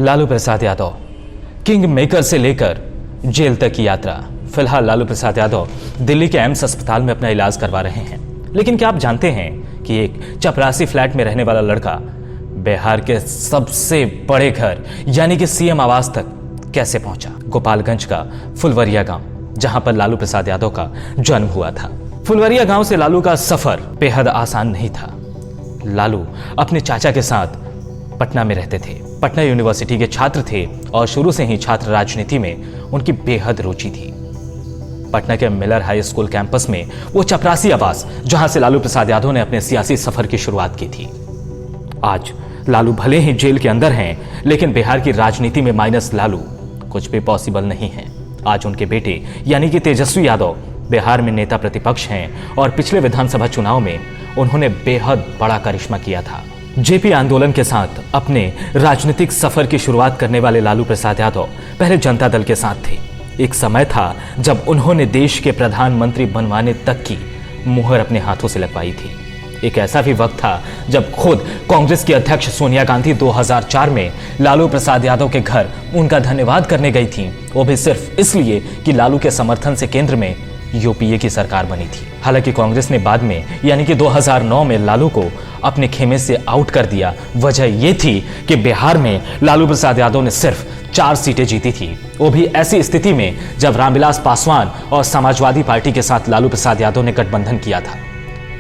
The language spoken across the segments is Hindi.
लालू प्रसाद यादव, किंग मेकर से लेकर जेल तक की यात्रा। फिलहाल लालू प्रसाद यादव दिल्ली के एम्स अस्पताल में अपना इलाज करवा रहे हैं। लेकिन क्या आप जानते हैं कि एक चपरासी फ्लैट में रहने वाला लड़का बिहार के सबसे बड़े घर यानी कि सीएम आवास तक कैसे पहुंचा? गोपालगंज का फुलवरिया गांव, जहां पर लालू प्रसाद यादव का जन्म हुआ था। फुलवरिया गांव से लालू का सफर बेहद आसान नहीं था। लालू अपने चाचा के साथ पटना में रहते थे। पटना यूनिवर्सिटी के छात्र थे और शुरू से ही छात्र राजनीति में उनकी बेहद रुचि थी। पटना के मिलर हाई स्कूल कैंपस में वो चपरासी आवास, जहां से लालू प्रसाद यादव ने अपने सियासी सफर की शुरुआत की थी। आज लालू भले ही जेल के अंदर हैं, लेकिन बिहार की राजनीति में माइनस लालू कुछ भी पॉसिबल नहीं है। आज उनके बेटे यानी कि तेजस्वी यादव बिहार में नेता प्रतिपक्ष हैं और पिछले विधानसभा चुनाव में उन्होंने बेहद बड़ा करिश्मा किया था। जेपी आंदोलन के साथ अपने राजनीतिक सफर की शुरुआत करने वाले लालू प्रसाद यादव पहले जनता दल के साथ थे। एक समय था जब उन्होंने देश के प्रधानमंत्री बनवाने तक की मुहर अपने हाथों से लगवाई थी। एक ऐसा भी वक्त था जब खुद कांग्रेस की अध्यक्ष सोनिया गांधी 2004 में लालू प्रसाद यादव के घर उनका धन्यवाद करने गई थी, वो भी सिर्फ इसलिए कि लालू के समर्थन से केंद्र में यूपीए की सरकार बनी थी। हालांकि कांग्रेस ने बाद में यानी कि 2009 में लालू को अपने खेमे से आउट कर दिया। वजह यह थी कि बिहार में लालू प्रसाद यादव ने सिर्फ 4 सीटें जीती थी, वो भी ऐसी स्थिति में जब रामविलास पासवान और समाजवादी पार्टी के साथ लालू प्रसाद यादव ने गठबंधन किया था।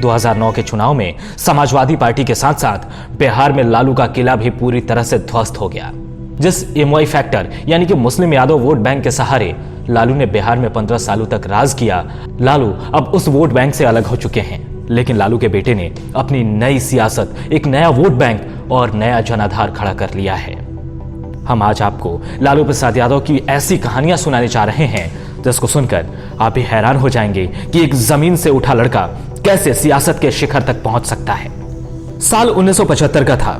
2009 के चुनाव में समाजवादी पार्टी के साथ साथ बिहार में लालू का किला भी पूरी तरह से ध्वस्त हो गया। जिस एमवाई फैक्टर यानी कि मुस्लिम यादव वोट बैंक के सहारे लालू ने बिहार में 15 सालों तक राज किया, लालू अब उस वोट बैंक से अलग हो चुके हैं। लेकिन लालू के बेटे ने अपनी नई सियासत, एक नया वोट बैंक और नया जनाधार खड़ा कर लिया है। हम आज आपको लालू प्रसाद यादव की ऐसी कहानियां सुनाने जा रहे हैं जिसको सुनकर आप भी हैरान हो जाएंगे कि एक जमीन से उठा लड़का कैसे सियासत के शिखर तक पहुंच सकता है। साल 1975 का था।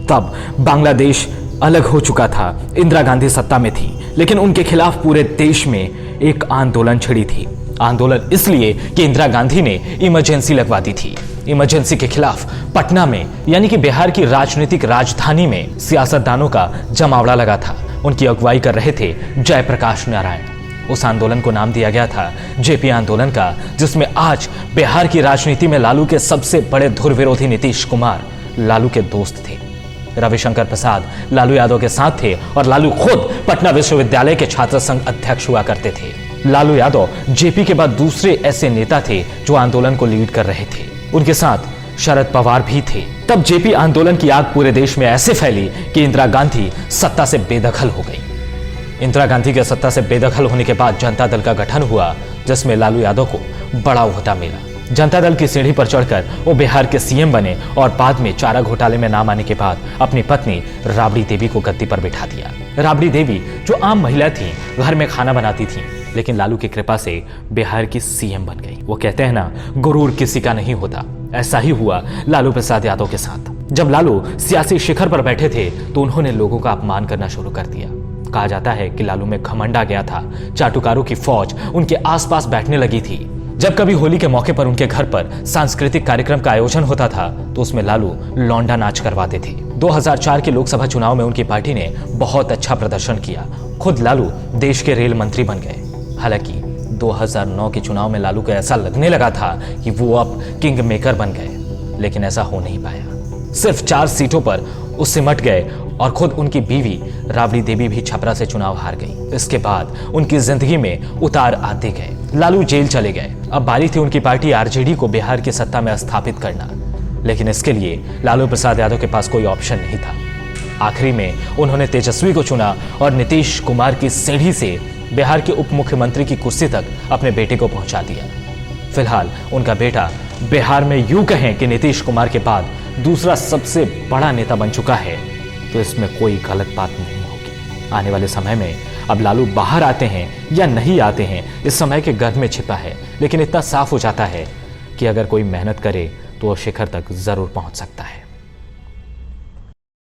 तब बांग्लादेश अलग हो चुका था, इंदिरा गांधी सत्ता में थी, लेकिन उनके खिलाफ पूरे देश में एक आंदोलन छिड़ी थी। आंदोलन इसलिए कि इंदिरा गांधी ने इमरजेंसी लगवा दी थी। इमरजेंसी के खिलाफ पटना में यानी कि बिहार की राजनीतिक राजधानी में सियासतदानों का जमावड़ा लगा था। उनकी अगुवाई कर रहे थे जयप्रकाश नारायण। उस आंदोलन को नाम दिया गया था जेपी आंदोलन का, जिसमें आज बिहार की राजनीति में लालू के सबसे बड़े धुर विरोधी नीतीश कुमार लालू के दोस्त थे। रविशंकर प्रसाद लालू यादव के साथ थे और लालू खुद पटना विश्वविद्यालय के छात्र संघ अध्यक्ष हुआ करते थे। लालू यादव जेपी के बाद दूसरे ऐसे नेता थे जो आंदोलन को लीड कर रहे थे। उनके साथ शरद पवार भी थे। तब जेपी आंदोलन की आग पूरे देश में ऐसे फैली कि इंदिरा गांधी सत्ता से बेदखल हो गई। इंदिरा गांधी के सत्ता से बेदखल होने के बाद जनता दल का गठन हुआ, जिसमें लालू यादव को बड़ा ओहदा मिला। जनता दल की सीढ़ी पर चढ़कर वो बिहार के सीएम बने और बाद में चारा घोटाले में नाम आने के बाद अपनी पत्नी राबड़ी देवी को गद्दी पर बिठा दिया। राबड़ी देवी जो आम महिला थी, घर में खाना बनाती थी, लेकिन लालू की कृपा से बिहार की सीएम बन गई। वो कहते हैं ना, गुरूर किसी का नहीं होता। ऐसा ही हुआ लालू प्रसाद यादव के साथ। जब लालू सियासी शिखर पर बैठे थे तो उन्होंने लोगों का अपमान करना शुरू कर दिया। कहा जाता है कि लालू में घमंड आ गया था। चाटुकारों की फौज उनके आसपास बैठने लगी थी। जब कभी होली के मौके पर उनके घर पर सांस्कृतिक कार्यक्रम का आयोजन होता था तो उसमें लालू लौंडा नाच करवाते थे। 2004 के लोकसभा चुनाव में उनकी पार्टी ने बहुत अच्छा प्रदर्शन किया। खुद लालू देश के रेल मंत्री बन गए। हालांकि 2009 के चुनाव में लालू को ऐसा लगने लगा था कि वो अब किंग मेकर बन गए, लेकिन ऐसा हो नहीं पाया। सिर्फ 4 सीटों पर वो सिमट गए और खुद उनकी बीवी राबड़ी देवी भी छपरा से चुनाव हार गई। इसके बाद उनकी जिंदगी में उतार आते गए। लालू जेल चले गए। अब बारी थी उनकी पार्टी आरजेडी को बिहार की सत्ता में स्थापित करना, लेकिन इसके लिए लालू प्रसाद यादव के पास कोई ऑप्शन नहीं था। आखिरी में उन्होंने तेजस्वी को चुना और नीतीश कुमार की सीढ़ी से बिहार के उप मुख्यमंत्री की कुर्सी तक अपने बेटे को पहुंचा दिया। फिलहाल उनका बेटा बिहार में यूं कहें कि नीतीश कुमार के बाद दूसरा सबसे बड़ा नेता बन चुका है, तो इसमें कोई गलत बात नहीं होगी। आने वाले समय में अब लालू बाहर आते हैं या नहीं आते हैं, इस समय के गर्भ में छिपा है, लेकिन इतना साफ हो जाता है कि अगर कोई मेहनत करे तो वो शिखर तक जरूर पहुंच सकता है।